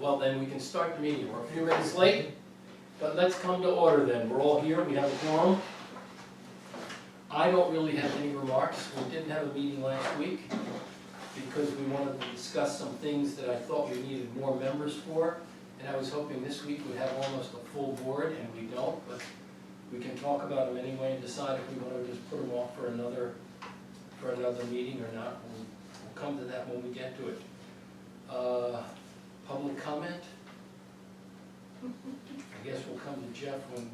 Well, then we can start the meeting. We're a few minutes late, but let's come to order then. We're all here, we have a quorum. I don't really have any remarks. We didn't have a meeting last week because we wanted to discuss some things that I thought we needed more members for. And I was hoping this week we'd have almost a full board, and we don't, but we can talk about them anyway and decide if we want to just put them off for another meeting or not. We'll come to that when we get to it. Public comment? I guess we'll come to Jeff when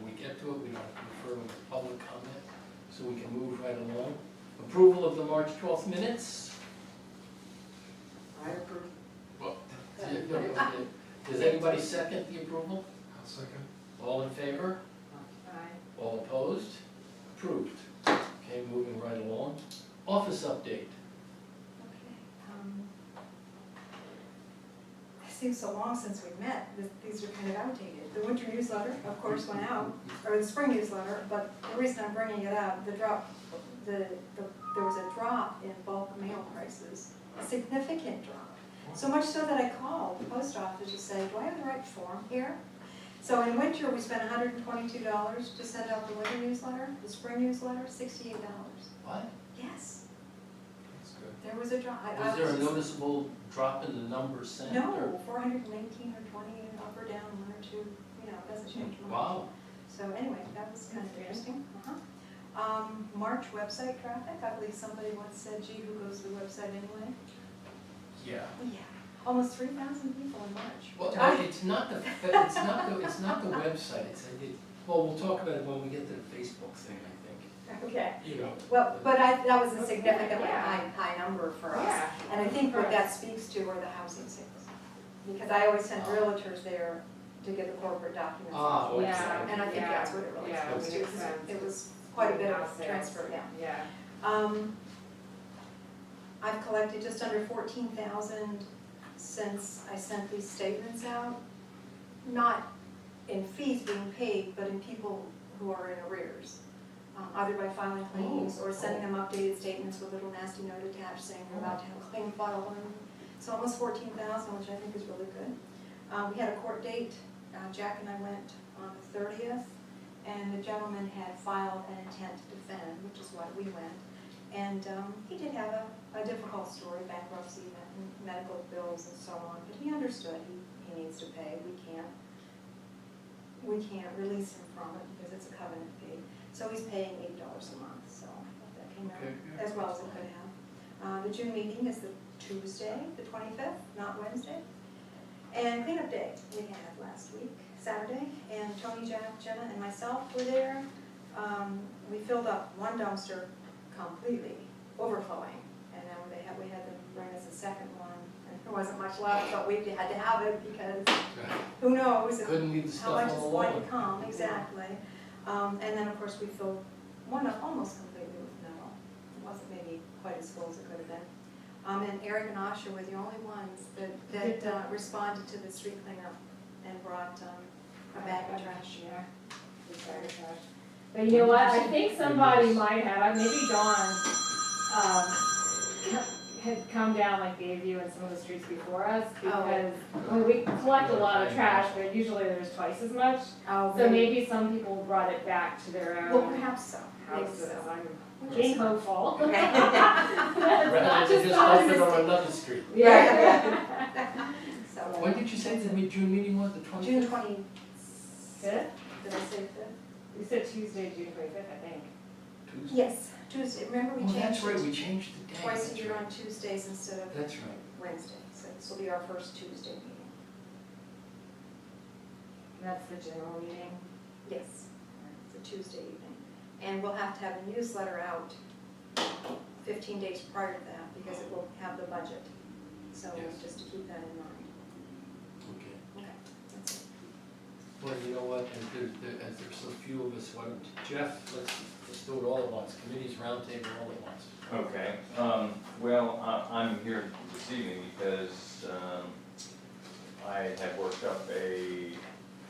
we get to it. We don't have to refer to the public comment, so we can move right along. Approval of the March 12th minutes? I approve. Well, does anybody second the approval? I'll second. All in favor? Aye. All opposed? Approved. Okay, moving right along. Office update. Okay. It seems so long since we met, these are kind of outdated. The winter newsletter, of course, went out, or the spring newsletter, but the reason I'm bringing it up, there was a drop in bulk mail prices, a significant drop. So much so that I called the post office to say, do I have the right form here? So in winter, we spent $122 to send out the winter newsletter, the spring newsletter, $68. What? Yes, That's good. there was a drop. Was there a noticeable drop in the number sent? or- No, 419 or 20, up or down, 1 or 2, it doesn't change much. Wow. So anyway, that was kind of interesting. March website traffic, I believe somebody once said, gee, who goes to the website anyway? Yeah. Yeah, almost 3,000 people in March. Well, which no, I- it's not the website, well, we'll talk about it when we get to the Facebook thing, I Okay, think, you know. well, but that was a significantly high number for us. Yeah. And I think what that speaks to are the housing sales. Because I always send realtors there to get the corporate documents. Ah, off the okay. website, And I think Yeah. that's what it really Yeah, speaks to. makes sense. It was quite a bit of House sales. transfer, yeah. Yeah. I've collected just under 14,000 since I sent these statements out. Not in fees being paid, but in people who are in arrears. Either by filing claims or sending them updated statements with a little nasty note attached saying we're about to have a claim filed. So almost 14,000, which I think is really good. We had a court date. Jack and I went on the 30th, and the gentleman had filed an intent to defend, which is why we went. And he did have a difficult story, bankruptcy, medical bills and so on, but he understood he needs to pay. We can't release him from it because it's a covenant fee. So he's paying $8 a month, so I thought that came Okay, out as well as it could have. The June meeting is the Tuesday, the 25th, not Wednesday. And cleanup day we had last week, Saturday, and Tony, Jack, Jenna, and myself were there. We filled up one dumpster completely, overflowing, and then we had them bring us a second one, and there wasn't much left, but we had to have it because who knows Couldn't leave the how stuff much is all going alone. to come, exactly. And then, of course, we filled one up almost completely with metal. It wasn't maybe quite as full as it could have been. And Eric and Asha were the only ones that responded to the street cleanup and brought a bag of trash. Yeah. But you know what, I think somebody might have, maybe Dawn, had come down like Bayview and some of the streets before us, because when we collect a lot of trash, but usually there's twice as much. Oh, So maybe some people brought it back to their well, own perhaps so. Maybe houses. so. I'm being hopeful. Rather than just dump it on another street. Yeah. So, When did you say the June meeting was, the 25th? June 25th, Fifth? did I say 5th? You said Tuesday, June 25th, I think. Tuesday? Yes, Tuesday. Remember we Oh, that's changed right, it we changed the day. twice a That's year right. on Tuesdays instead of That's right. Wednesday. So this will be our first Tuesday meeting. That's the general meeting. Yes, it's a Tuesday evening. And we'll have to have a newsletter out 15 days prior to that because it will have the budget. So Yes. just to keep that in mind. Okay. Okay, that's it. Well, you know what, as there's so few of us, why don't, Jeff, let's do it all at once, committees, roundtable, all at once. Okay, well, I'm here this evening because I had worked up a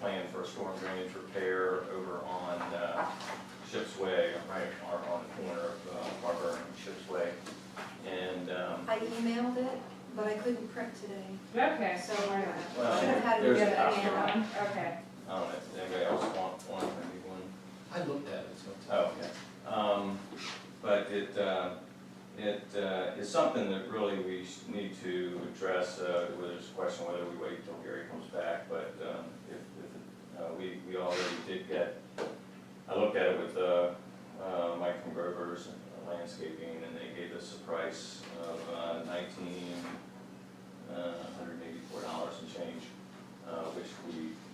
plan for a storm drainage repair over on Ships Way, right on the corner of Harbor and Ships Way. And I emailed it. but I couldn't print today. Okay, So, so we're Well, should have had it there's a together. copy of it. okay. I don't know if anybody else want maybe one. I looked at it, so. Oh, okay. But it is something that really we need to address, there's a question whether we wait until Gary comes back, but we already did get, I looked at it with Mike from Grover's Landscaping, and they gave us a price of $1,984 and change, which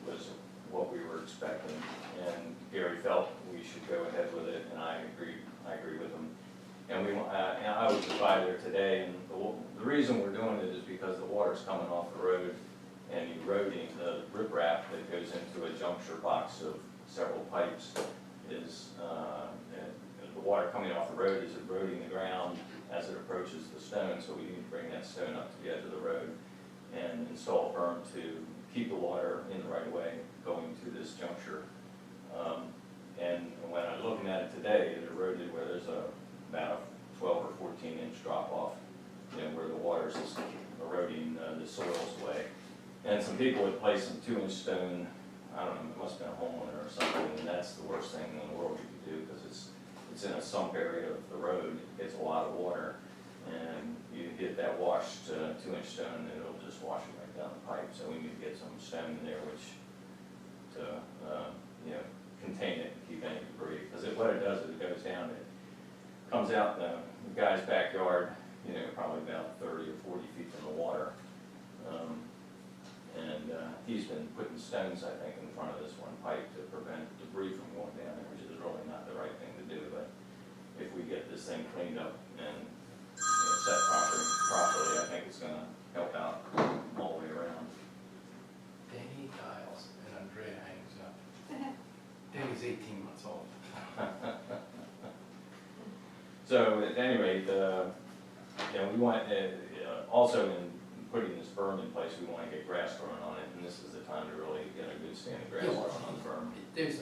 was what we were expecting. And Gary felt we should go ahead with it, and I agree with him. And and I was just by there today, and the reason we're doing it is because the water's coming off the road and eroding the riprap that goes into a juncture box of several pipes is, the water coming off the road is eroding the ground as it approaches the stone, so we need to bring that stone up to the edge of the road and install a berm to keep the water in the right of way going to this juncture. And when I'm looking at it today, it eroded where there's about a 12 or 14 inch drop off, where the water's just eroding the soils away. And some people had placed some 2-inch stone, I don't know, it must have been a homeowner or something, and that's the worst thing in the world you could do, because it's in a sump area of the road, it gets a lot of water, and you get that washed 2-inch stone, and it'll just wash it right down the pipe. So we need to get some stone in there to contain it and keep any debris, because what it does is it goes down, it comes out in the guy's backyard, probably about 30 or 40 feet from the water. And he's been putting stones, I think, in front of this one pipe to prevent debris from going down there, which is really not the right thing to do. But if we get this thing cleaned up and set properly, I think it's going to help out all the way around. Danny dials and Andrea hangs up. Danny's 18 months old. So at any rate, we want, also in putting this berm in place, we want to get grass growing on it, and this is the time to really get a good stand of grass Yeah, well, growing on the berm. There's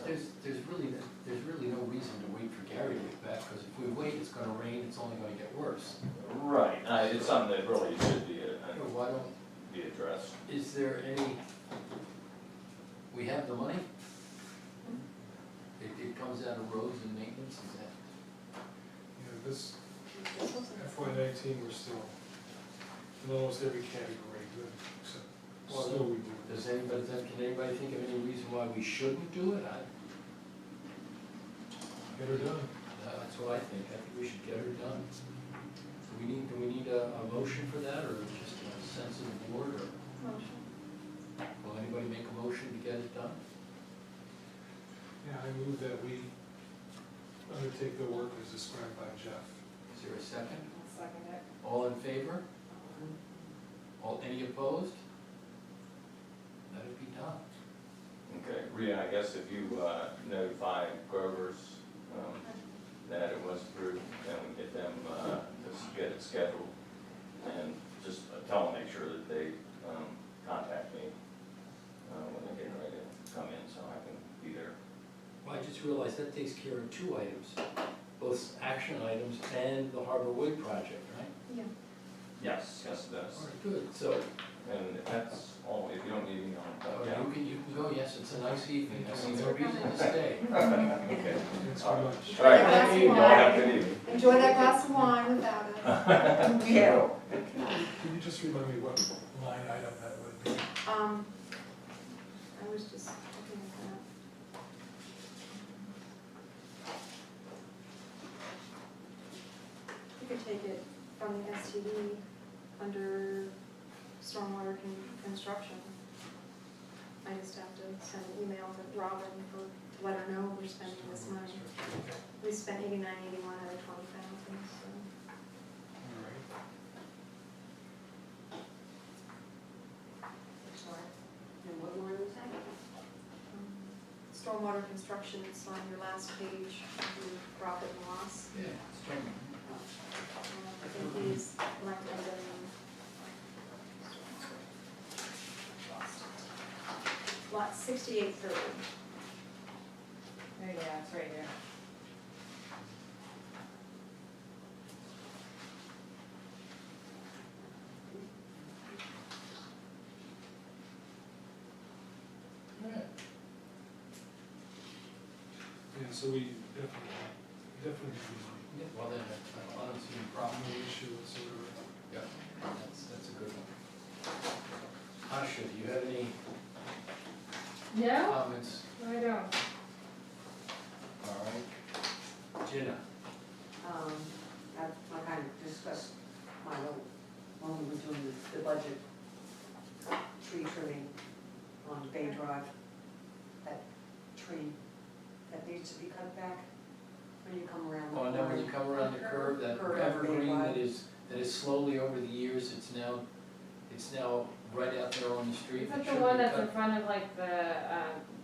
really no reason to wait for Gary to get back, because if we wait, it's gonna rain, it's only gonna get worse. Right, it's something that really should be, So why don't, be addressed. is there any, we have the money? It comes out of roads and maintenance, is that? This FY19, we're still in almost every category, good, except still we do. Can anybody think of any reason why we shouldn't do it? Get her done. That's what I think we should get her done. Do we need a motion for that, or just a sense of the board, or Motion. will anybody make a motion to get it done? Yeah, I move that we undertake the work as described by Jeff. Is there a second? I'll second it. All in favor? Any opposed? Let it be done. Okay, Rita, I guess if you notify Grover's that it was approved, then we get them to get it scheduled, and just tell them, make sure that they contact me when they're getting ready to come in, so I can be there. Well, I just realized that takes care of 2 items, both action items and the Harbor Way project, right? Yeah. Yes, it does. All right, good. So, And that's all, if you don't need me on, yeah. you can go, yes, it's a nice evening, I see no reason to stay. Okay. Thanks very much. All right, Glass of y'all wine. have a good evening. Enjoy that glass of wine without us. Yeah. Can you just remind me what line item that would be? I was just looking at that. You could take it from the STD under stormwater construction. I just have to send an email to Robin to let her know we're spending this money. We spent 89, 81 out of 20,000, so. All right. Sorry. And what line was that? Stormwater construction, it's on your last page, your profit and loss. Yeah, it's fine. I think he's line item. Lot 6830. There you go, it's right here. so we definitely have the money. Yeah, well then, I don't see any problem. No issue whatsoever. Yeah, that's a good one. Asha, do you have any No, comments? I don't. All right. Jenna? I kind of discussed my own, when we were doing the budget, tree trimming on Bay Drive. That tree that needs to be cut back when you come around. the Oh, and then when you corner. come around the curve, that Curve, evergreen right. that is slowly over the years, it's now right out there on the street. Is that It the should one be that's in cut. front of like the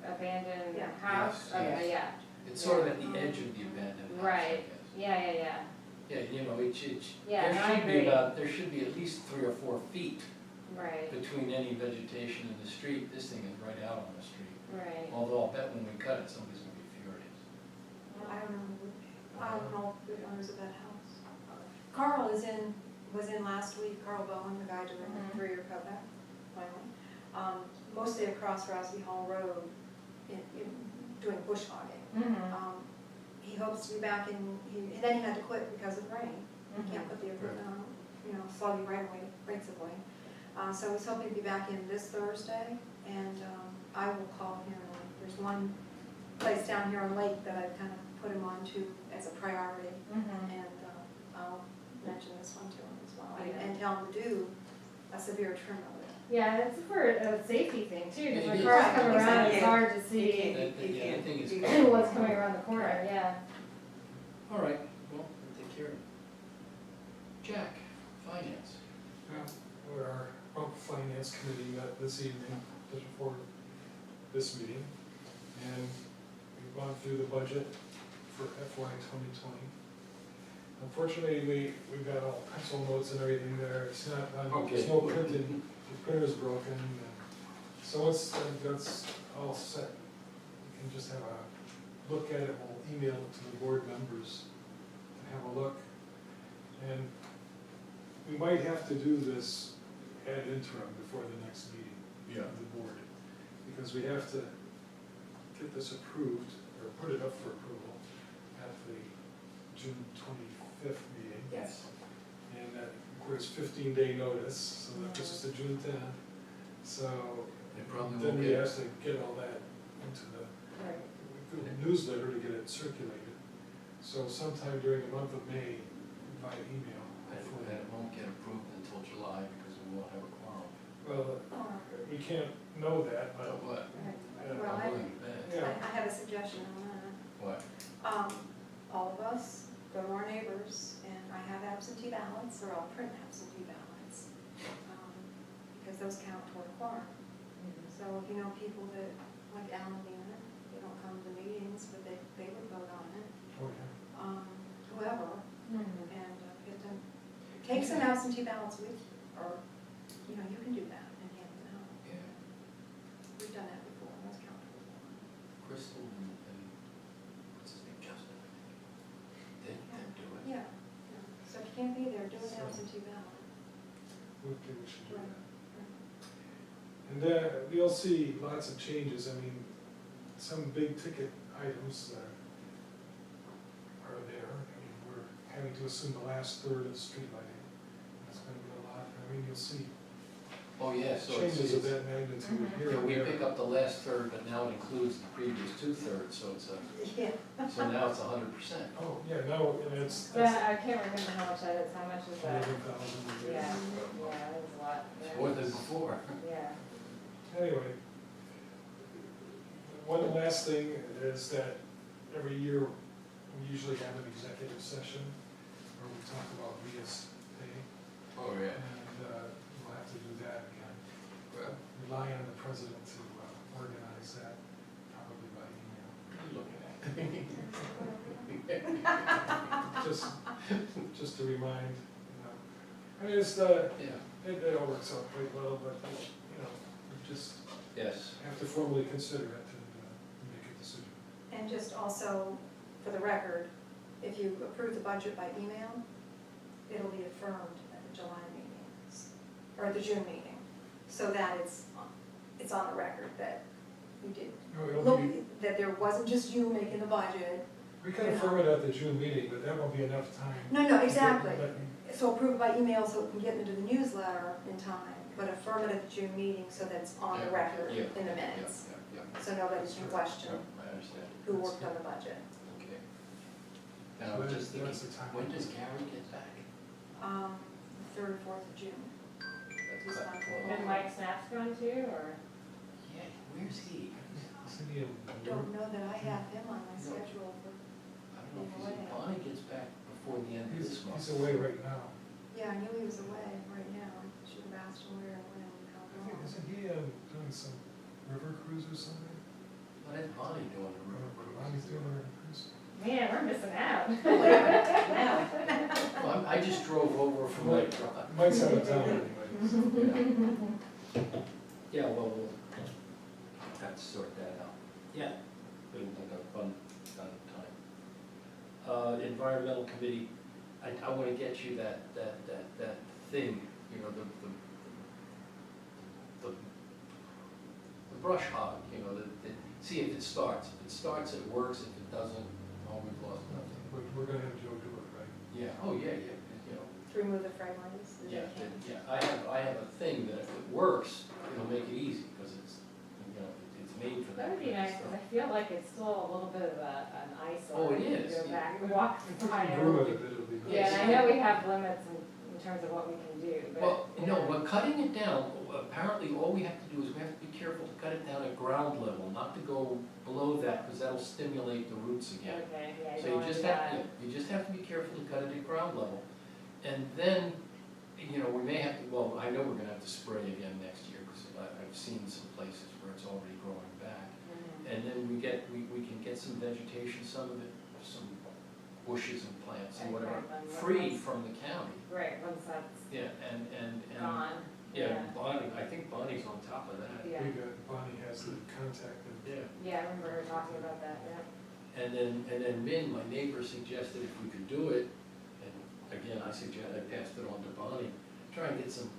abandoned Yeah. house? Yes, Okay, yeah. It's sort of at the edge of the abandoned house, I Right. guess. Yeah. Yeah, you know, Yeah, no, I there should be agree. there should be at least 3 or 4 feet Right, between any vegetation and the street. This thing is right out on the street. right. Although I'll bet when we cut it, somebody's gonna be furious. I don't know the owners of that house. Carl was in last week, Carl Bowen, the guy doing Mhm. the 3-year cutback, finally. Mostly across Rousey Hall Road, doing bush hogging. Mm-hmm. He hopes to be back and then he had to quit because of rain. You can't put the equipment on, sluggy right away, rates of way. So he's hoping to be back in this Thursday, and I will call him. There's one place down here on Lake that I've kind of put him on to as a priority, Mm-hmm. and I'll mention this one to him as well, Yeah. and tell him to do a severe trim of it. Yeah, it's for a safety thing too, Yeah, because it when is. cars Right, come around, it's exactly. hard to You see can't- Yeah, the thing is. you what's coming around the corner, yeah. All right, well, we'll take care of it. Jack, finance. Our finance committee met this evening, just before this meeting, and we've gone through the budget for FY 2020. Unfortunately, we've got all pencil notes and everything there, it's not, there's no printed, the printer's broken, and so that's all set. We can just have a look at it, we'll email it to the board members and have a look. And we might have to do this ad interim before the next meeting of the board, because we have to get this approved, or put it up for approval at the June 25th meeting. Yes. And that requires 15-day notice, so that puts us to June 10th. So It probably then won't we get, have to get all that into the Right. newsletter to get it circulated. So sometime during the month of May, via email. and it won't get approved until July because we won't have a quorum. Well, we can't know that, but But what? Well, I'm willing to bet. yeah. I have a suggestion on that. What? All of us, go to our neighbors, and I have absentee ballots, or I'll print absentee ballots, because those count toward a quorum. So if you know people that, like Alan Leonard, they don't come to the meetings, but they would vote on it, Okay. whoever, Mhm. and get them, take some absentee ballots with you, or, you can do that and hand them out. Yeah, We've done that before, those count toward a quorum. Crystal and what's his name, Justin, I think. They do it. Yeah, yeah. So if you can't be there, do an absentee ballot. Okay, we should do Right. that. And you'll see lots of changes. I mean, some big ticket items are there. I mean, we're having to assume the last third of street lighting. That's gonna be a lot. I mean, you'll see Oh, yeah, so it's, changes of that magnitude Mhm. here yeah, and we there. pick up the last third, but now it includes the previous 2/3, so Yeah. now it's 100%. Oh, yeah, no, and that's But I can't remember how much that is, how much is that? 11,000 a year. Yeah, that's a lot, It's yeah. more than before. Yeah. Anyway, one last thing is that every year, we usually have an executive session where we talk about Ria's pay, Oh, and we'll have to do that again. Well, Rely on the president to organize that, probably by email. looking at. Just to remind, I mean, it's, Yeah, it all works out quite well, but, we just yes. have to formally consider it and make a decision. And just also, for the record, if you approve the budget by email, it'll be affirmed at the July meeting, or the June meeting, so that it's on the record that we did No, it'll look, be, that there wasn't just you making the budget. we can affirm it at the June meeting, but that won't be enough time. No, exactly. But So approve it by email so it can get into the newsletter in time, but affirm it at the June meeting so that it's on the Yeah, record yeah, in the Yeah, minutes. yeah, So nobody can question I understand, who worked on the budget. okay. So Now, that's- just thinking, that's the time. when does Gary get back? The 3rd, 4th of June. That's He's quite not close. And Mike Snap's gone too, or? Yeah, where's he? Isn't he in Don't know that I have him on my No. schedule for, I don't know if he's, Bonnie gets back before the end of this month. he's away right now. yeah, I knew he was away right now. Should have asked him where and when and how long. Isn't he doing some river cruise or something? What is Bonnie doing the river Bonnie's doing cruise? a river cruise? Man, we're missing out. Now, Well, I just drove over from Lake Drive. Mike's out of town anyway. Yeah, well, we'll have to sort that out. Yeah. We'll have a fun time. Environmental committee, I wanna get you that thing, you know, the brush hog, you know, see if it starts. If it starts, it works. If it doesn't, oh, we've lost nothing. We're gonna have Joe do it, right? Yeah, oh, yeah, you know, To remove the fragrance. yeah, I have a thing that if it works, it'll make it easy, because it's, you know, it's made for that. That would be kind of nice, because stuff. I feel like it's still a little bit of an eyesore. Oh, it when you is, Go yeah. back and walk If we by can it. groom it a bit, it'll be nice. Yeah, and I know we have limits in terms of what we can do, but. Well, no, but cutting it down, apparently all we have to do is we have to be careful to cut it down at ground level, not to go below that, because that'll stimulate the roots again. Okay, yeah, So don't you wanna just do have, that. yeah, you just have to be careful to cut it at ground level. And then, you know, we may have to, well, I know we're gonna have to spray again next year, because I've seen some places where it's already growing back. Mhm. And then we can get some vegetation, some of it, some bushes and plants and Okay, whatever, then free once- from the county. Right, once that's Yeah, and, gone. yeah, Bonnie, I think Bonnie's on top of that. Yeah, Bonnie has the contact and Yeah. yeah, I remember her talking about that, yeah. And then Min, my neighbor, suggested if we could do it, and again, I passed it on to Bonnie, try and get some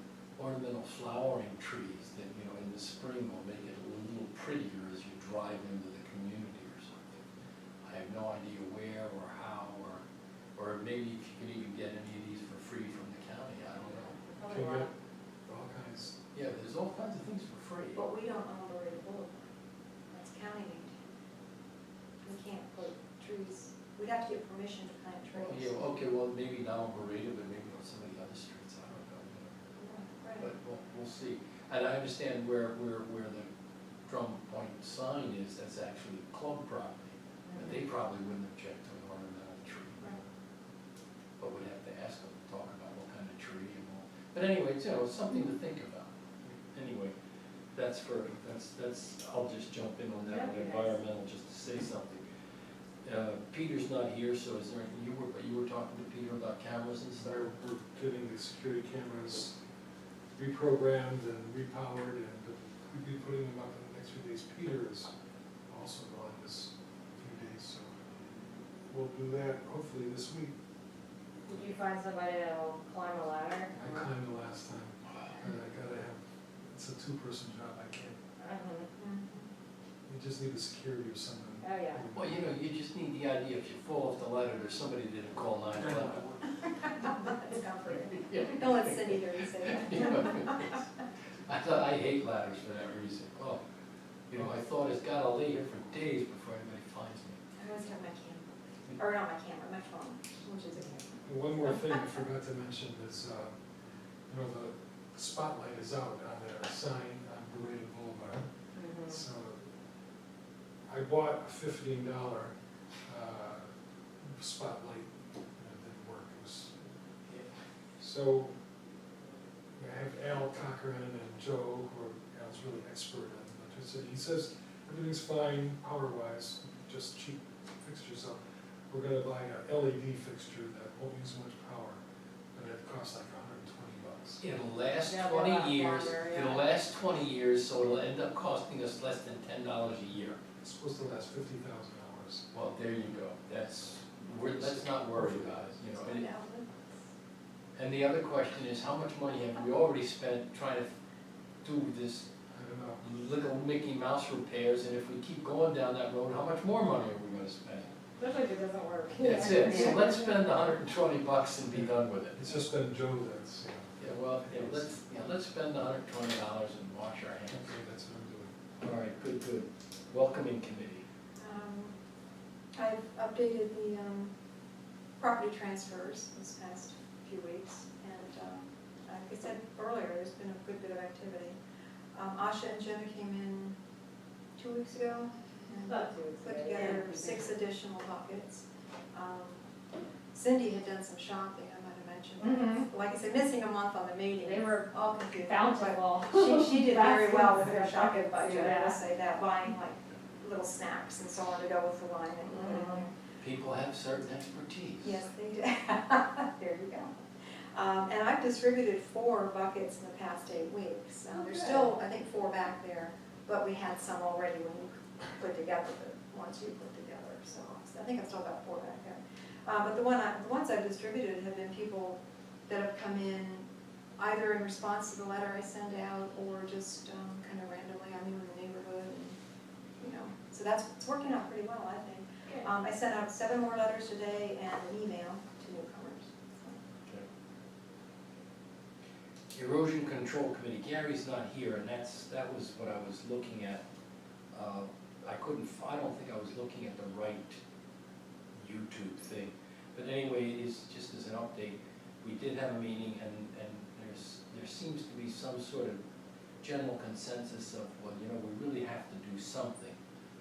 ornamental flowering trees that, you know, in the spring will make it a little prettier as you drive into the community or something. I have no idea where or how, or maybe if you could even get any of these for free from the county, I don't know. Probably can want- get all kinds. Yeah, there's all kinds of things for free. But we don't own Loretta Boulevard. That's county maintained. We can't put trees, we'd have to get permission to plant Oh, trees. yeah, okay, well, maybe not on Beretta, but maybe on some of the other streets, I don't know, you know. Right. But we'll see. And I understand where the Drum Point sign is, that's actually club property. And they probably wouldn't object to an ornamental tree. Right. But we'd have to ask them to talk about what kind of tree and all. But anyway, you know, it's something to think about. Anyway, that's, I'll just jump in on that That'd with be nice. environmental, just to say something. Peter's not here, so is there, you were talking to Peter about cameras and stuff? We're getting the security cameras reprogrammed and repowered, and we'll be putting them up in the next few days. Peter is also gone this few days, so we'll do that hopefully this week. Did you find somebody that'll climb a ladder? I climbed the last time, and I gotta have, it's a two-person job, I can't, Mhm. you just need the security or something. Oh, yeah. Well, you know, you just need the idea, if you fall off the ladder, there's somebody that call 911. That's comforting. Yeah. Don't let Cindy hear you say that. I hate ladders for that reason. Oh, you know, I thought it's gotta lay here for days before anybody finds me. I always have my camera, or not my camera, my phone, which is a camera. And one more thing I forgot to mention is, you know, the spotlight is out on their sign on Beretta Boulevard. Mhm. So I bought a $15 spotlight, and it didn't work. It was, so I have Al Cochran and Joe, who are, Al's really expert on electricity. He says everything's fine power-wise, just cheap fixtures. So we're gonna buy a LED fixture that won't use much power, but it costs like $120. It'll last Yeah, they'll last 20 years, longer, yeah. it'll last 20 years, so it'll end up costing us less than $10 a year. It's supposed to last 50,000 hours. Well, there you go, let's not worry about it, you know. And the other question is, how much money have we already spent trying to do this I know. little Mickey Mouse repairs, and if we keep going down that road, how much more money are we gonna spend? Especially if it doesn't work. That's it, so let's spend $120 and be done with it. It's just been Joe that's, Yeah, well, let's spend $120 and wash our hands. okay, that's what I'm doing. All right, good. Welcoming committee. I've updated the property transfers this past few weeks, and like I said earlier, there's been a good bit of activity. Asha and Jenna came in 2 weeks ago and About 2 weeks put ago, together yeah. 6 additional buckets. Cindy had done some shopping, I might have mentioned that. Like I said, missing a month on the meeting. They were all confused. bountiful. She did very well with her That's shopping good, budget, I yeah. will say that, buying like little snacks and so on to go with the wine that we put in there. People have certain expertise. Yes, they do. There you go. And I've distributed 4 buckets in the past 8 weeks. There's Okay. still, I think, 4 back there, but we had some already when you put together the ones you put together. So I think I've still got 4 back there. But the ones I've distributed have been people that have come in either in response to the letter I send out or just kind of randomly, I knew in the neighborhood, and, you know, so it's working out pretty well, I think. I sent out 7 more letters today and an email to newcomers. So. Erosion Control Committee, Gary's not here, and that was what I was looking at. I don't think I was looking at the right YouTube thing. But anyway, it is just as an update, we did have a meeting, and there seems to be some sort of general consensus of, well, you know, we really have to do something.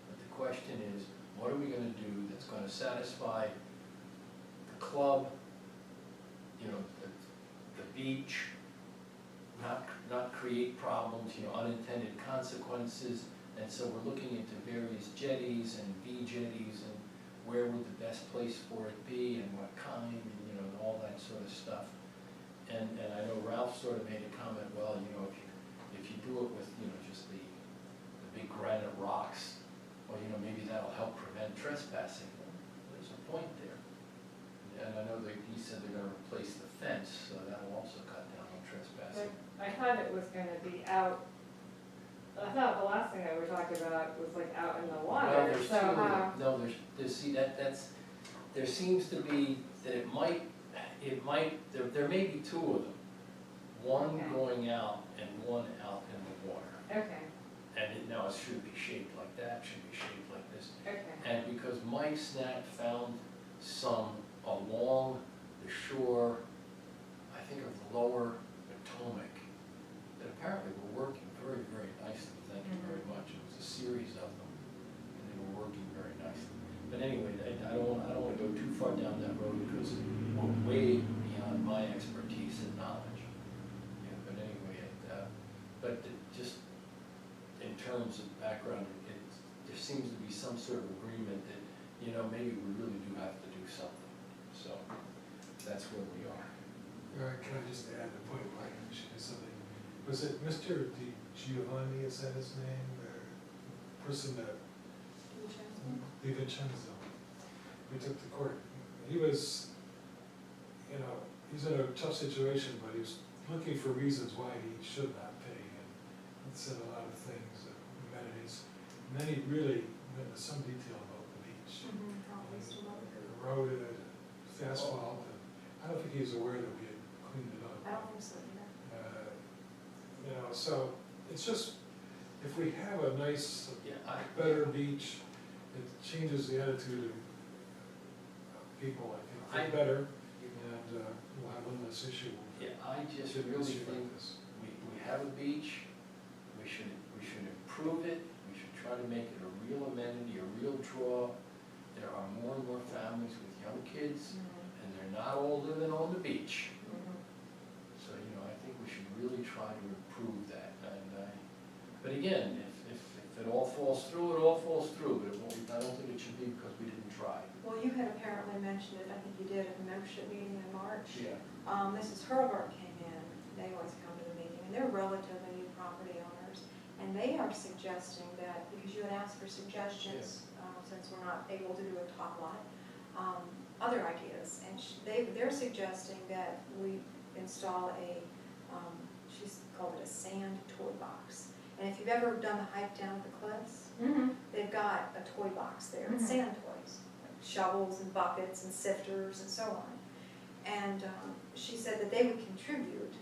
But the question is, what are we gonna do that's gonna satisfy the club, you know, the beach, not create problems, you know, unintended consequences. And so we're looking into various jetties and bee jetties and where would the best place for it be and what kind, and, you know, and all that sort of stuff. And I know Ralph sort of made a comment, well, you know, if you do it with, you know, just the big granite rocks, well, you know, maybe that'll help prevent trespassing. Well, there's a point there. And I know that he said they're gonna replace the fence, so that'll also cut down on trespassing. I thought it was gonna be out, I thought the last thing that we were talking about was like out in the Well, water, there's so, two of them. No, there's, see, there seems to be, that it might, there may be 2 of them. One Okay. going out and one out in the water. okay, And now it should be shaped like that, should be shaped like this. okay. And because Mike Snack found some along the shore, I think of the lower Potomac, that apparently were working very, very nicely, thank you very much. It was a series of them, and they were working very nicely. But anyway, I don't wanna go too far down that road because we're way beyond my expertise and knowledge. Yeah, but anyway, just in terms of background, there seems to be some sort of agreement that, you know, maybe we really do have to do something. So, that's where we are. All right, can I just add a point, Mike, she did something. Was it Mr. Di Giovanni, is that his name, the person that, Di Vincenzo, we took to court? He was, you know, he's in a tough situation, but he was looking for reasons why he should not pay, and he said a lot of things, amenities. And then he really went into some detail about the beach. Eroded, asphalt, and I don't think he was aware that we had cleaned it up. I don't think so either. You know, so it's just, if we have a nice, Yeah, better beach, it changes the attitude of people, I think, for better, and we'll have one less issue. Yeah, I just with really issues like think this. we have a beach, we should improve it, we should try to make it a real amenity, a real draw. There are more and more families with young kids, and they're not all living on the beach. So, you know, I think we should really try to improve that. But again, if it all falls through, it all falls through, but it won't, I don't think it should be because we didn't try. Well, you had apparently mentioned it, I think you did at the membership meeting in March. Yeah. Mrs. Hurlburt came in, they always come to the meeting, and they're relatively new property owners. And they are suggesting that, because you had asked for suggestions, since we're not able to do a top lot, other ideas. And they're suggesting that we install she's called it a sand toy box. And if you've ever done the hike down at the cliffs, Mm-hmm. they've got a toy box there, Mhm. sand toys, like shovels and buckets and sifters and so on. And she said that they would contribute,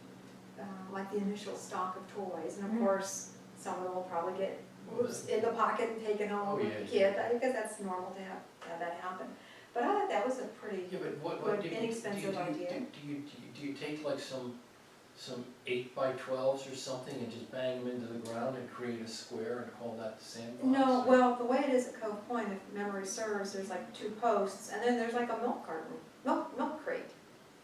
like the initial stock of toys, and of Mhm. course, some of them will probably get whoops, in the pocket and taken home Oh, with yeah, the kid, I guess that's normal to have that happen. But I thought that was a pretty, Yeah, but what Good, do you, inexpensive idea. do you take like some 8x12s or something and just bang them into the ground and create a square and call that the sandbox? no, or- well, the way it is at Cove Point, if memory serves, there's like 2 posts, and then there's like a milk carton, milk crate.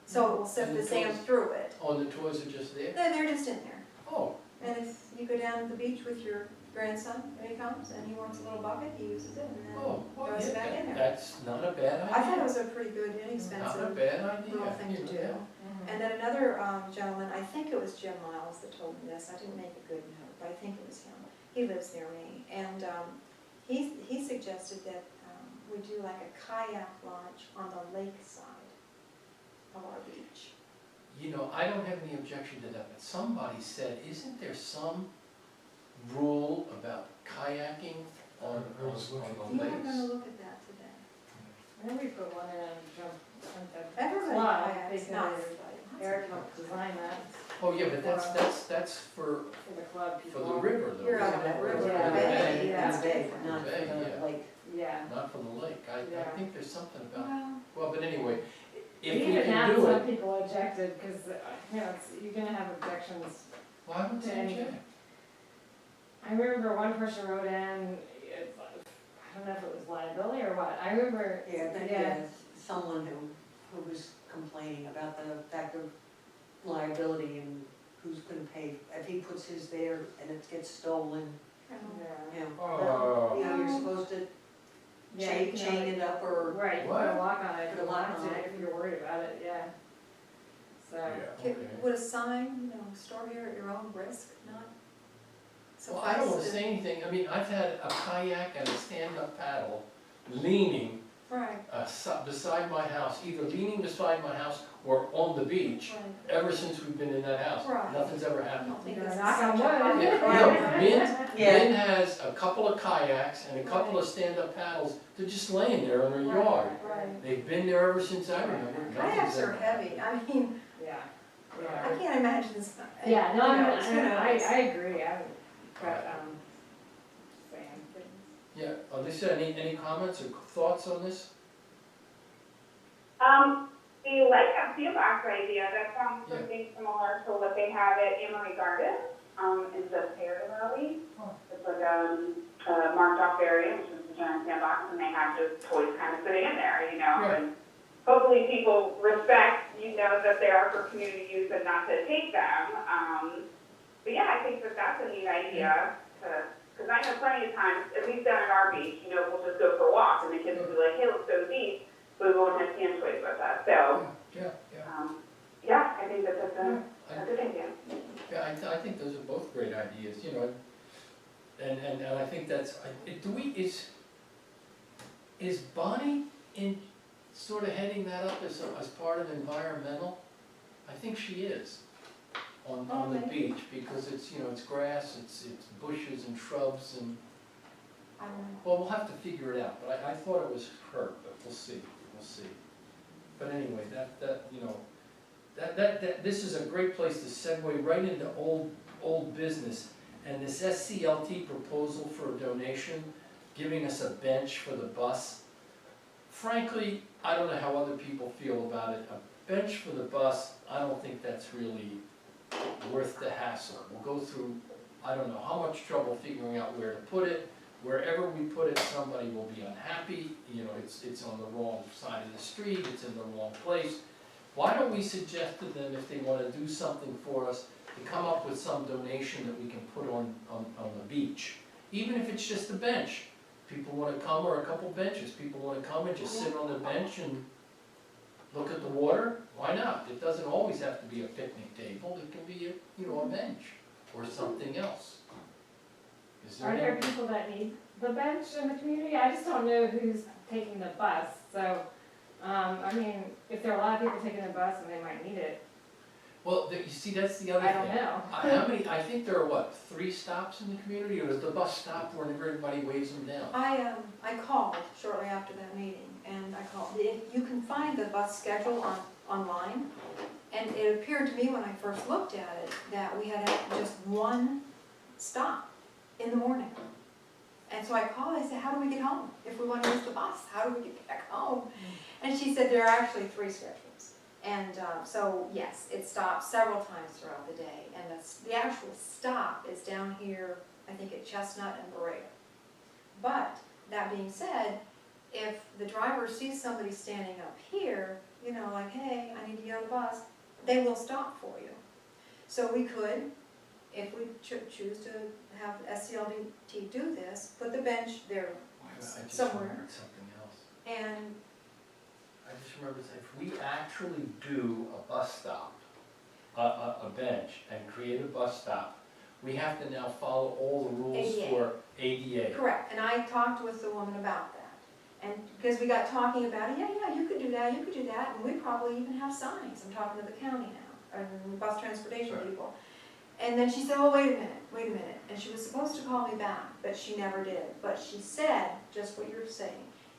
So it will sift And the the sand toys- through it. Oh, and the toys are just there? They're just in there. Oh, And if you go down to the beach with your grandson, when he comes, and he wants a little bucket, he uses it, and then oh, well, throws yeah, it back in there. that's not a bad idea. I thought it was a pretty good, Not a inexpensive bad idea. little thing to you do. know. And then another gentleman, I think it was Jim Miles that told me this, I didn't make a good note, but I think it was him. He lives near me, and he suggested that we do like a kayak launch on the lake side of our beach. You know, I don't have any objection to that, but somebody said, isn't there some rule about kayaking on I was looking. the You were gonna lakes? look at that today. Then we put one in and jump on the Everybody club, kayaks, not because everybody. Eric helped design that Oh, yeah, but that's for for the club the people. river though. You're out isn't of it? the river, Yeah. bay. Yeah. It's big, not for Bay, yeah. the lake. Yeah. Not for the lake. I Yeah. think there's something about, Well, well, but anyway, if We we even can had do some it, people objected, because, you're gonna have objections. why would they Anything. object? I remember one person wrote in, I don't know if it was liability or what, I remember. Yeah, I think Yeah. there's someone who was complaining about the fact of liability and who's gonna pay. If he puts his there and it gets stolen, Yeah. you know, Oh. you know, you're supposed to Yeah, chain, you can chain it up or, Right, you put What? a lock on it, Put if a you lock want on to, it. if you're worried about it, yeah. So, Yeah, okay. would a sign, store here at your own risk, not Well, I don't wanna suffice to- say anything, I mean, I've had a kayak and a stand-up paddle leaning Right, beside my house, either leaning beside my house or on the beach, right. ever since we've been in that house. Right. Nothing's ever I happened. don't think you know, this is knock on such a wood. common Yeah, problem. Min Yeah. has a couple of kayaks and a couple of stand-up paddles, they're just laying there in her Right, yard. Right. They've been there ever since I remember. Kayaks Nothing's are ever- heavy, I mean, yeah, I yeah. can't imagine this. Yeah, no, who knows, who knows? I agree, but, saying things. Yeah, Lisa, any comments or thoughts on this? The Lake of Box idea, that sounds Yeah. something similar to what they have at Amory Gardens, in the Paradise Valley. Oh. It's like a marked off area, which is the giant sandbox, and they have just toys kind of sitting in there, Yeah. and hopefully people respect, that they are for community use and not to take them. But yeah, I think that that's a neat idea, because I know plenty of times, at least down at our beach, we'll just go for walks, and the kids will be like, hey, let's go to the beach, but we won't have sand toys with us, so, Yeah. yeah, I think that that's Yeah, a good idea. Yeah, I think those are both great ideas, and I think that's, is Bonnie in, sort of heading that up as part of environmental? I think she is, on the maybe. beach, because it's, it's grass, it's bushes and shrubs and, I don't know. well, we'll have to figure it out, but I thought it was her, but we'll see. But anyway, this is a great place to segue right into old business. And this SCLT proposal for a donation, giving us a bench for the bus. Frankly, I don't know how other people feel about it. A bench for the bus, I don't think that's really worth the hassle. We'll go through, I don't know how much trouble figuring out where to put it. Wherever we put it, somebody will be unhappy, it's on the wrong side of the street, it's in the wrong place. Why don't we suggest to them, if they wanna do something for us, to come up with some donation that we can put on the beach? Even if it's just a bench. People wanna come, or a couple benches, people wanna come and just sit on the bench and look at the water, why not? It doesn't always have to be a picnic table, it can be a bench, or something else. Is Are there any- people that need the bench in the community? I just don't know who's taking the bus, so, if there are a lot of people taking the bus and they might need it. Well, you see, that's the other I thing. don't know. How many, I think there are what, 3 stops in the community, or is the bus stop where everybody waves them down? I called shortly after that meeting, and I called, you can find the bus schedule online, and it appeared to me when I first looked at it, that we had just one stop in the morning. And so I called, I said, how do we get home? If we want to use the bus, how do we get back home? And she said, there are actually 3 schedules. And so, yes, it stops several times throughout the day, and the actual stop is down here, I think at Chestnut and Berea. But, that being said, if the driver sees somebody standing up here, you know, like, hey, I need to get on the bus, they will stop for you. So we could, if we choose to have SCLDT do this, put the bench there I just somewhere, remembered something else. and I just remembered, if we actually do a bus stop, a bench, and create a bus stop, we have to now follow all the rules ADA. for ADA. correct, and I talked with the woman about that. And, because we got talking about it, yeah, you could do that, and we probably even have signs, I'm talking to the county now, and bus transportation Right. people. And then she said, oh, wait a minute, and she was supposed to call me back, but she never did. But she said, just what you're saying,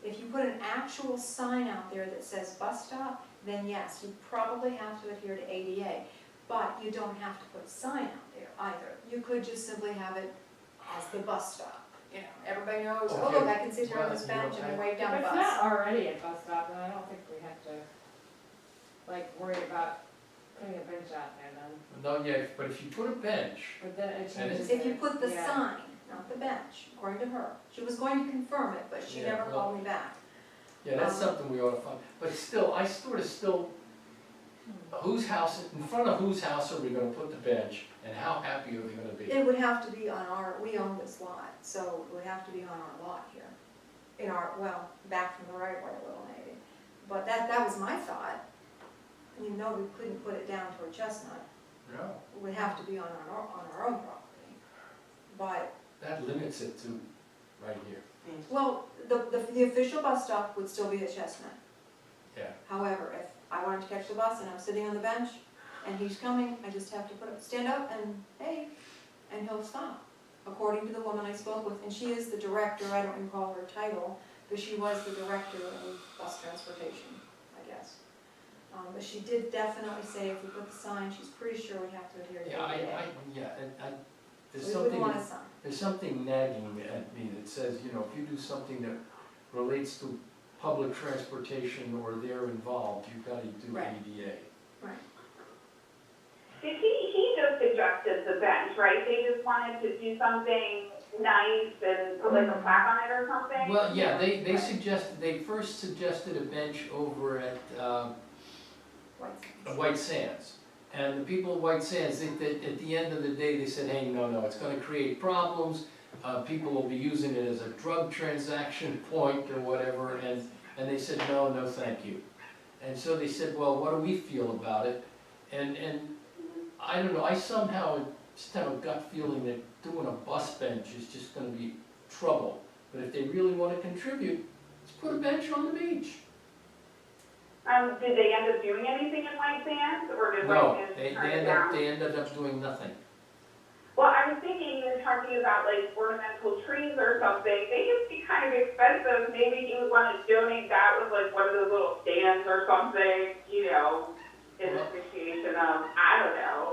if you put an actual sign out there that says bus stop, then yes, you probably have to adhere to ADA. But you don't have to put a sign out there either. You could just simply have it as the bus stop. You know, everybody knows, oh, Okay. look, I can sit here on this Well, you know, bench and wave down If the it's bus. not already a bus stop, then I don't think we have to, like, worry about putting a bench out there then. No, yeah, but if you put a bench, But then it And changes If you it. put the Yeah. sign, not the bench, according to her. She was going to confirm it, but she Yeah, never well- called me back. yeah, that's something we ought to find. But still, I sort of still, whose house, in front of whose house are we gonna put the bench, and how happy are they gonna be? It would have to be on our, we own this lot, so it would have to be on our lot here. In our, well, back from the right way a little maybe. But that was my thought. You know, we couldn't put it down toward Chestnut. No, It would have to be on our own property. But, that limits it to right here. well, the official bus stop would still be at Chestnut. Yeah. However, if I wanted to catch the bus and I'm sitting on the bench and he's coming, I just have to stand up and, hey, and he'll stop, according to the woman I spoke with. And she is the director, I don't recall her title, but she was the director of bus transportation, I guess. But she did definitely say if we put the sign, she's pretty sure we have to adhere to Yeah, ADA. there's We something, wouldn't want a sign. there's something nagging at me that says, you know, if you do something that relates to public transportation or they're involved, you've gotta do Right. ADA. Right. He just suggested the bench, right? They just wanted to do something nice and put like a plaque on it or something? Well, yeah, they first suggested a bench over at, White White Sands. And the people at White Sands, at the end of the day, they said, hey, no, it's gonna create problems. People will be using it as a drug transaction point or whatever, and they said, no, thank you. And so they said, well, what do we feel about it? And I don't know, I somehow just have a gut feeling that doing a bus bench is just gonna be trouble. But if they really wanna contribute, let's put a bench on the beach. Did they end up doing anything in White Sands, or did No, White Sands turn it they down? ended up doing nothing. Well, I was thinking you were talking about like ornamental trees or something. They used to be kind of expensive. Maybe you would want to donate that with like one of those little stands or something, you know, in appreciation of, I don't know.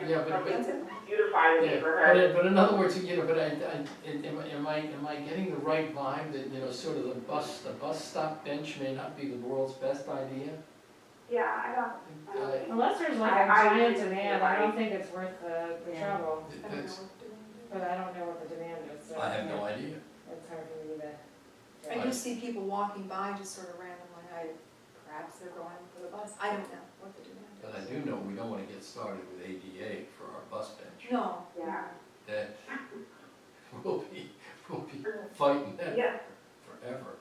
Yeah, something to beautify the Yeah, neighborhood. but in other words, you know, am I getting the right vibe that, you know, sort of the bus stop bench may not be the world's best idea? Yeah, I don't think. Unless there's like a I giant agree. demand, I don't think it's worth the Yeah. trouble, I don't know It's- what to do. but I don't know what the demand is, so. I have no idea. It's hard for me to. I do see people walking by just sort of randomly, perhaps they're going for the bus, I don't know what the demand is. But I do know we don't wanna get started with ADA for our bus bench. No. Yeah. That, we'll be fighting that Yeah. forever.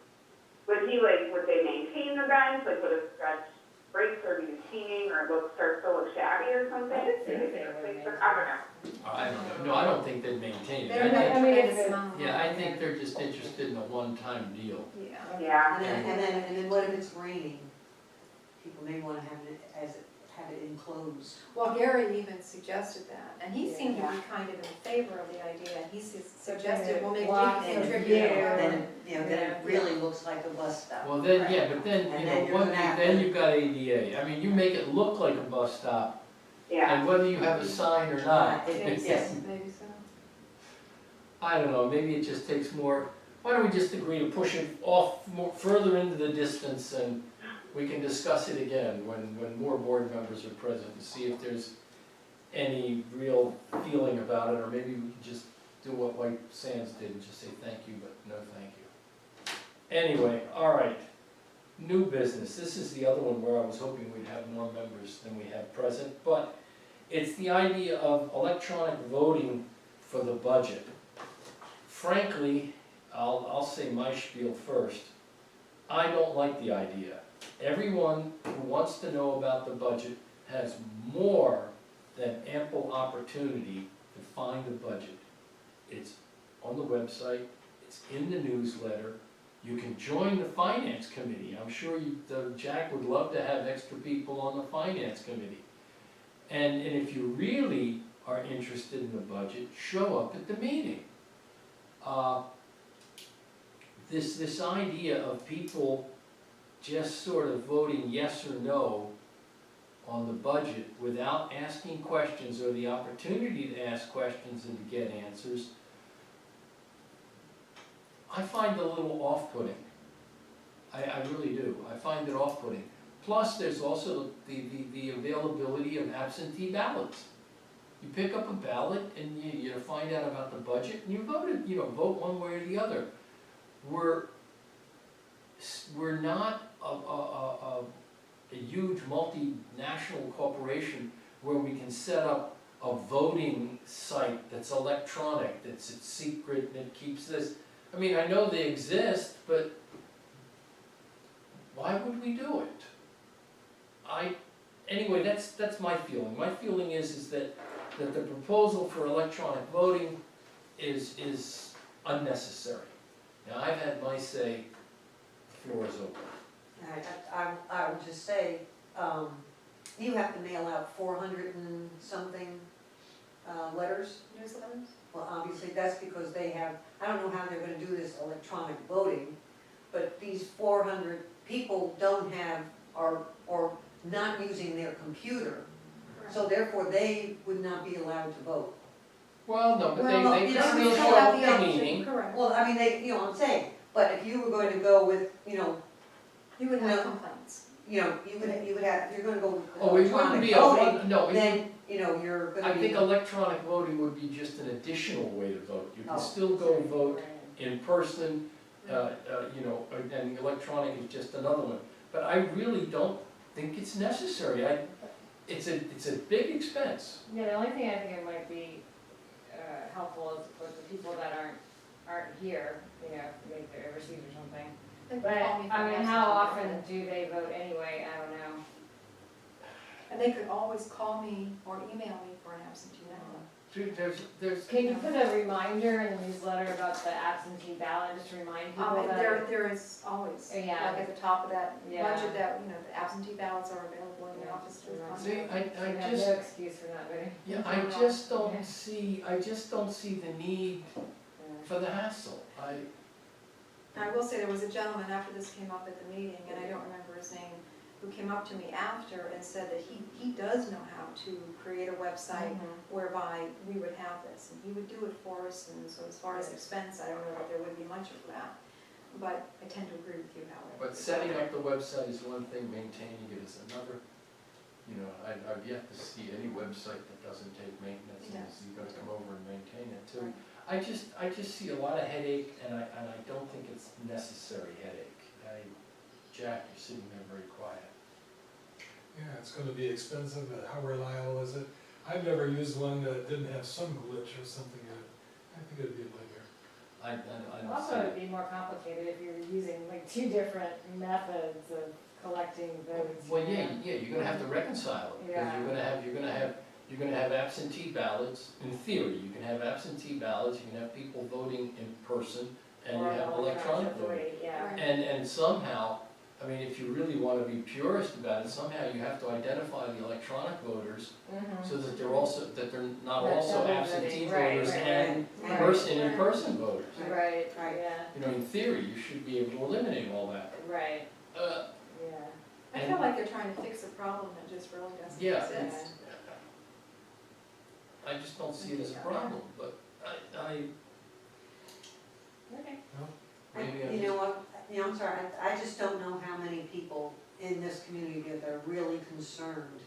Would they maintain the bench? Like, would it stretch breaks or be painting or start to look shabby or something? I would think they would I maintain. don't know. I don't know, no, I don't think they'd maintain it. They're I not think, I mean, tremendous if it- amount. yeah, I think they're just interested in a one-time deal. Yeah. Yeah. And then what if it's raining? People may wanna have it enclosed. Well, Gary even suggested that, and he seemed to Yeah. be kind of in favor of the idea, and he suggested, well, maybe we Block can and contribute. view. Then, you know, then it Yeah. really looks like a bus stop. Well, then, yeah, but then, And you then know, you're one gonna thing, have then to- you've got ADA. I mean, you make it look like a bus stop, Yeah. and whether you have a sign or not. Yes. Maybe so. I don't know, maybe it just takes more, why don't we just agree to push it off more, further into the distance, and we can discuss it again when more board members are present, to see if there's any real feeling about it, or maybe we can just do what White Sands did, and just say thank you, but no thank you. Anyway, all right, new business, this is the other one where I was hoping we'd have more members than we have present, but it's the idea of electronic voting for the budget. Frankly, I'll say my spiel first. I don't like the idea. Everyone who wants to know about the budget has more than ample opportunity to find the budget. It's on the website, it's in the newsletter, you can join the finance committee. I'm sure Jack would love to have extra people on the finance committee. And if you really are interested in the budget, show up at the meeting. This idea of people just sort of voting yes or no on the budget without asking questions or the opportunity to ask questions and to get answers, I find a little off-putting. I really do. I find it off-putting. Plus, there's also the availability of absentee ballots. You pick up a ballot and you find out about the budget and you vote one way or the other. We're not a huge multinational corporation where we can set up a voting site that's electronic, that's secret, and it keeps this. I mean, I know they exist, but why would we do it? Anyway, that's my feeling. My feeling is that the proposal for electronic voting is unnecessary. Now, I've had my say, the floor is open. I would just say, you have to mail out 400 and something letters. Newsletters? Well, obviously, that's because they have, I don't know how they're gonna do this electronic voting, but these 400 people don't have, or not using their computer, so therefore they would not be allowed to vote. Well, no, but Well, they you can know, still we show have up the at the option. meeting. Correct. Well, I mean, you know what I'm saying, but if you were going to go with, You would No. have complaints. you would have, if you're gonna go with Oh, it wouldn't electronic be voting, no, then, you're gonna I be. think electronic voting would be just an additional way to vote. You can Oh. still go vote in person, and electronic is just another one. But I really don't think it's necessary. It's a big expense. Yeah, the only thing I think it might be helpful is for the people that aren't here, maybe they're overseas or something. They could But, call me for I mean, an how absentee often ballot. do they vote anyway? I don't know. And they could always call me or email me for an absentee ballot. There's, Can you put a reminder in the newsletter about the absentee ballot, just to remind people that? There is always, like Yeah. at the top of that Yeah. budget, that, the absentee ballots are available in the Yeah, office. just remind see, You I have just, no excuse for not voting. yeah, I just don't see the need for the hassle. I will say, there was a gentleman after this came up at the meeting, and I don't remember his name, who came up to me after and said that he does know how to create a website whereby we would have this, and he would do it for us, and so as far as expense, I don't know that there would be much of that. But I tend to agree with you, Howard. But setting up the website is one thing, maintaining it is another. I've yet to see any website that doesn't take maintenance, and Yes. you've got to come over and maintain it too. I just see a lot of headache, and I don't think it's necessary headache. Jack, you're sitting there very quiet. Yeah, it's gonna be expensive, but how reliable is it? I've never used one that didn't have some glitch or something in it. I think it'd be linear. I don't Also, see it'd be more complicated if you're using like two different methods of collecting votes. Well, yeah, you're gonna have to reconcile it, because Yeah. you're gonna have absentee ballots, in theory, you can have absentee ballots, you can have people voting in person, and you Or have electronic voting. Yeah. Right. And somehow, I mean, if you really wanna be purist about it, somehow you have to identify the electronic voters so that they're also, that they're not That also everybody- absentee right, voters right, and right. person, in-person voters. Right, Right. yeah, You know, in theory, you should be able to eliminate all that. right, Uh, yeah. I feel like they're trying to fix a problem that just really doesn't Yeah. exist. I just don't see it as a problem, but I, Okay. maybe I'm You just. know what, I'm sorry, I just don't know how many people in this community that are really concerned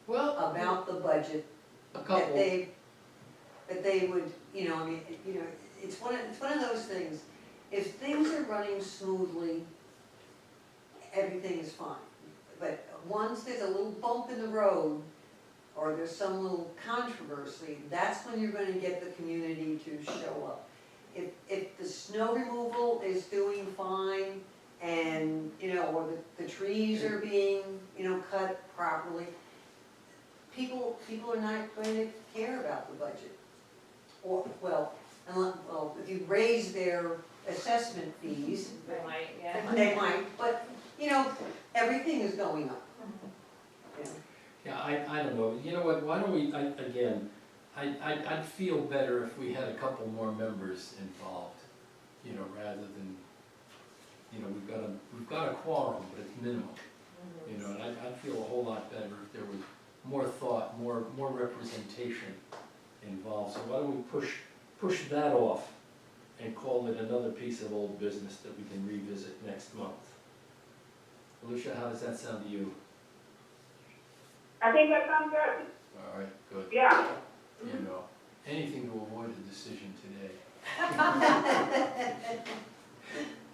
Well, about the budget, a that couple, they would, I mean, it's one of those things, if things are running smoothly, everything is fine. But once there's a little bump in the road, or there's some little controversy, that's when you're gonna get the community to show up. If the snow removal is doing fine, and, or the trees are being, cut properly, people are not going to care about the budget. Or, if you raise their assessment fees, They might, yeah. they might, but, everything is going up. yeah, I don't know, you know what, why don't we, again, I'd feel better if we had a couple more members involved, rather than, we've got a quorum, but it's minimal, and I'd feel a whole lot better if there was more thought, more representation involved, so why don't we push that off and call it another piece of old business that we can revisit next month? Alicia, how does that sound to you? I think that sounds good, All right, good. yeah. Anything to avoid a decision today.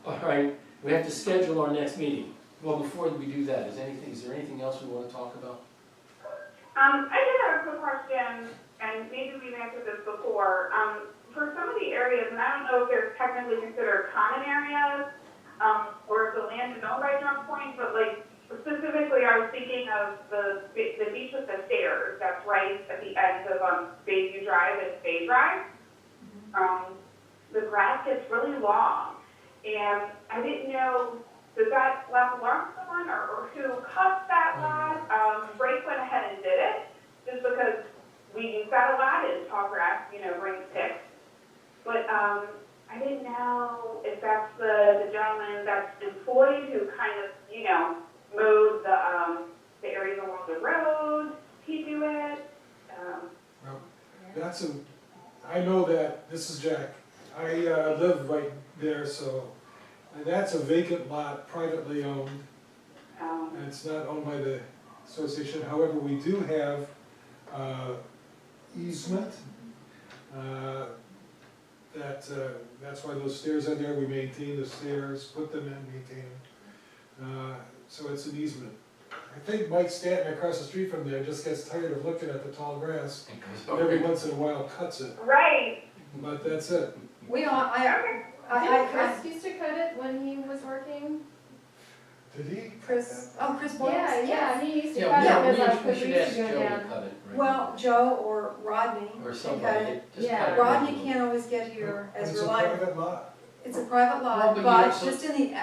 All right, we have to schedule our next meeting. Well, before we do that, is there anything else we want to talk about? I did have a quick question, and maybe we've answered this before. For some of the areas, and I don't know if they're technically considered common areas, or if the land is owned by Drum Point, but like specifically I was thinking of the beach with the stairs that's right at the end of Bayview Drive and Bay Drive. The grass gets really long, and I didn't know, does that belong to someone, or who cut that lot? Drake went ahead and did it, just because we use that a lot, and tall grass, brings ticks. But I didn't know if that's the gentleman that's employed who kind of, mowed the areas along the road. He do it. I know that, this is Jack, I live right there, so that's a vacant lot, privately owned, and it's not owned by the association. However, we do have easement, that's why those stairs are there, we maintain the stairs, put them in, maintain them. So it's an easement. I think Mike Stanton across the street from there just gets tired of looking at the tall grass, and every once in a while cuts it, Right. but that's it. We all, Didn't Chris used to cut it when he was working? Did he? Chris Boyles? Yeah, he used to cut Yeah, it because we we should used ask to go Joe to down. cut it. right? Well, Joe or Rodney. Or can somebody, cut it. just Yeah. cut it. Rodney regularly. can't always get here as It's a reliable. private lot. It's a private Well, lot, but you but also- just in the,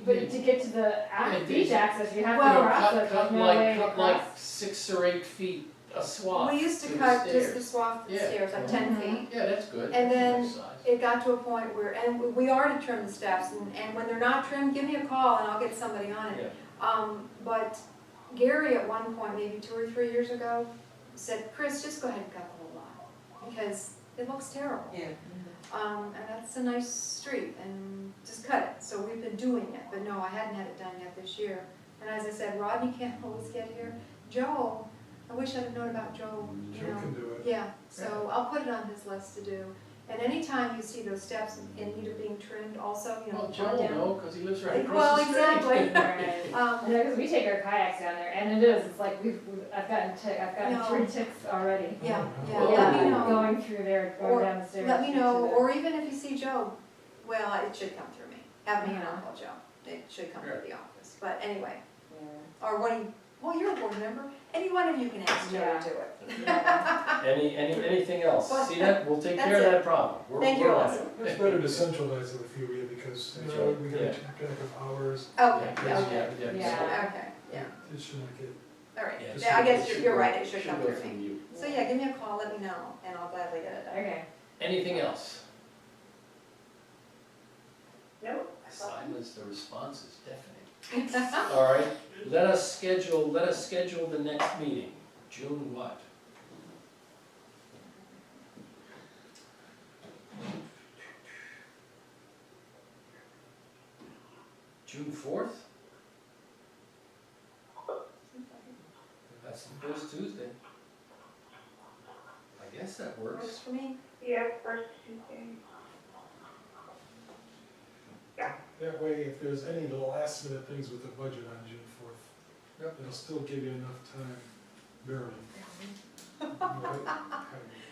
But to get to the Yeah, beach access, you have to Well, cross it, Cut there's no way cut like across. 6 or 8 feet a swath. we used to the cut just the stairs. swath of the Yeah. stairs, like 10 Mhm. feet. Yeah, that's good. And That's a then nice size. It got to a point where, and we are to trim the steps, and when they're not trimmed, give me a call and I'll get somebody on it. Yeah. But Gary at one point, maybe 2 or 3 years ago, said, Chris, just go ahead and cut the whole lot, because it looks terrible. Yeah. And that's a nice street, and just cut it. So we've been doing it, but no, I hadn't had it done yet this year. And as I said, Rodney can't always get here. Joe, I wish I'd have known about Joe, you Joe know. can do it. Yeah, so I'll put it on his list to do. And anytime you see those steps in need of being trimmed also, Well, run Joe will down. know, because he lives right Well, across the street. exactly. Right. Yeah, because we take our kayaks down there, and it is, it's like I've gotten No. 3 ticks already. Yeah, yeah, Well, let me know. Going through there, Or going down the stairs. Let me know, to the- or even if you see Joe, well, it should come through me. Have me and Yeah. I'll call Joe. It should come Sure. through the office. But anyway, Yeah. or well, you're a board member. Any one of you can ask Joe Yeah. to do it. Yeah. Anything else? Well, See that, we'll take that's care of it. that problem. Thank you, We're on Allison. it. It's better to centralize it if you really, because because, That's you know, right, we gotta check of hours. Okay, Yeah, okay, yeah, Yeah. okay, yeah, It shouldn't get, all right. Yeah, it Yeah, I should- guess it should you're go- right, it should come go through me. you. So yeah, give me a call, let me know, and I'll gladly get it done. Okay. Anything else? No? Silence, the response is deafening. All right, let us schedule the next meeting, June what? June 4th? That's the first Tuesday. I guess that Works works. for me. Yeah, first Tuesday. that way, if there's any last minute things with the budget on June 4th, Yep. it'll still give you enough time, barely. Right?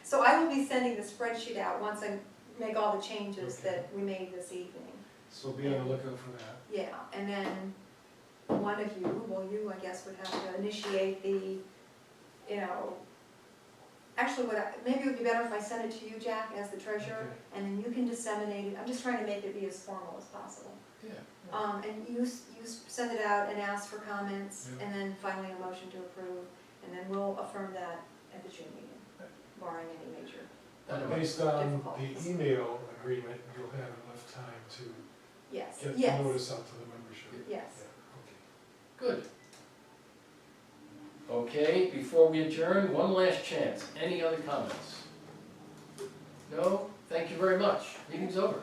So I will be sending the spreadsheet out once I make all the changes that we made this evening. So be on the lookout for that. Yeah, and then one of you, well, you, I guess, would have to initiate the, you know, actually, maybe it would be better if I sent it to you, Jack, as the treasurer, Okay. and then you can disseminate it. I'm just trying to make it be as formal as possible. Yeah. And you send it out and ask for comments, Yeah. and then finally a motion to approve, and then we'll affirm that at the June meeting, barring any major. Based on Difficulties. the email agreement, you'll have enough time to Yes, get the yes, notice out to the membership. yes. Yeah, okay. Good. Okay, before we adjourn, one last chance. Any other comments? No? Thank you very much. Meeting's over.